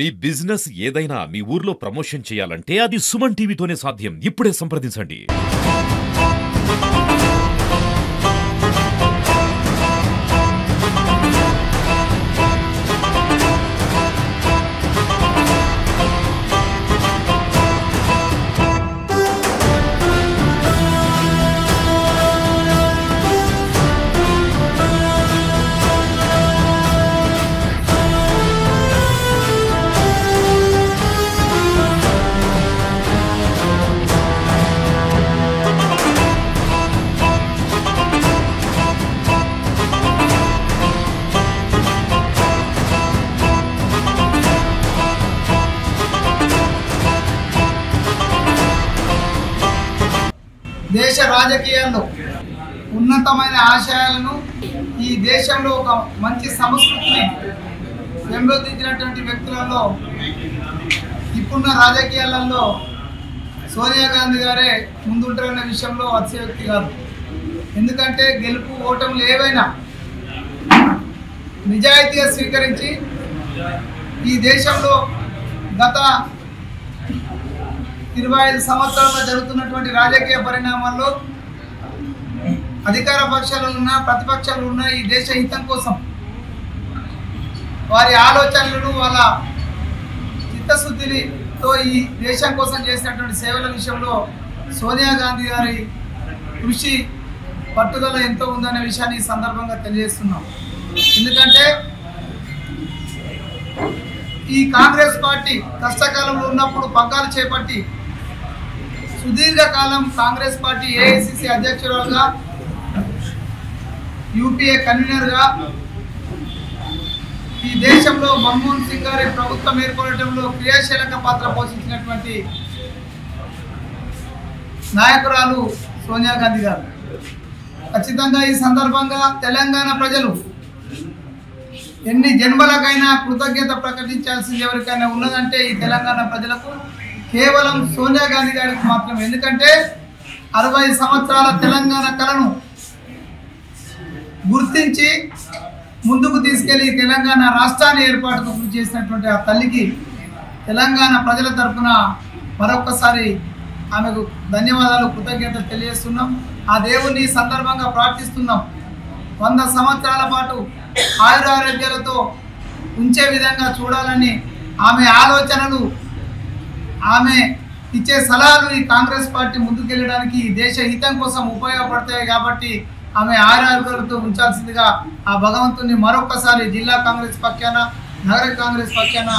మీ business ఏదైనా మీ ఊర్లో promotion చేయాలంటే అది సుమన్ టీవీతోనే సాధ్యం. ఇప్పుడే సంప్రదించండి. దేశ రాజకీయాల్లో ఉన్నతమైన ఆశయాలను ఈ దేశంలో ఒక మంచి సంస్కృతిని పెంపొందించినటువంటి వ్యక్తులలో ఇప్పుడున్న రాజకీయాలలో సోనియా గాంధీ గారే ముందుంటారనే విషయంలో అతిశయోక్తి కాదు. ఎందుకంటే గెలుపు ఓటములు ఏవైనా నిజాయితీగా స్వీకరించి ఈ దేశంలో గత 25 సంవత్సరాలుగా జరుగుతున్నటువంటి రాజకీయ పరిణామాల్లో అధికార పక్షాలు ఉన్నా ప్రతిపక్షాలు ఉన్నా ఈ దేశ హితం కోసం వారి ఆలోచనలను వాళ్ళ చిత్తశుద్ధితో ఈ దేశం కోసం చేసినటువంటి సేవల విషయంలో సోనియా గాంధీ గారి కృషి పట్టుదల ఎంతో ఉందనే విషయాన్ని ఈ సందర్భంగా తెలియజేస్తున్నాం. ఎందుకంటే ఈ కాంగ్రెస్ పార్టీ కష్టకాలంలో ఉన్నప్పుడు పగ్గాలు చేపట్టి సుదీర్ఘకాలం కాంగ్రెస్ పార్టీ ఏఐసిసి అధ్యక్షురాలుగా యూపీఏ కన్వీనర్గా ఈ దేశంలో మన్మోహన్ సింగ్ గారి ప్రభుత్వం ఏర్పడటంలో క్రియాశీలక పాత్ర పోషించినటువంటి నాయకురాలు సోనియా గాంధీ గారు. ఖచ్చితంగా ఈ సందర్భంగా తెలంగాణ ప్రజలు ఎన్ని జన్మలకైనా కృతజ్ఞత ప్రకటించాల్సింది ఎవరికైనా ఉన్నదంటే ఈ తెలంగాణ ప్రజలకు కేవలం సోనియా గాంధీ గారికి మాత్రమే. ఎందుకంటే 60 సంవత్సరాల తెలంగాణ కళను గుర్తించి ముందుకు తీసుకెళ్లి తెలంగాణ రాష్ట్రాన్ని ఏర్పాటుకు కృషి చేసినటువంటి ఆ తల్లికి తెలంగాణ ప్రజల తరఫున మరొక్కసారి ఆమెకు ధన్యవాదాలు, కృతజ్ఞతలు తెలియజేస్తున్నాం. ఆ దేవుని సందర్భంగా ప్రార్థిస్తున్నాం. 100 సంవత్సరాల పాటు ఆయురారోగ్యాలతో ఉంచే విధంగా చూడాలని ఆమె ఆలోచనలు, ఆమె ఇచ్చే సలహాలు ఈ కాంగ్రెస్ పార్టీ ముందుకెళ్ళడానికి దేశ హితం కోసం ఉపయోగపడతాయి. కాబట్టి ఆమె ఆయురారోగ్యాలతో ఉంచాల్సిందిగా ఆ భగవంతుని మరొకసారి జిల్లా కాంగ్రెస్ పక్షాన, నగర కాంగ్రెస్ పక్షాన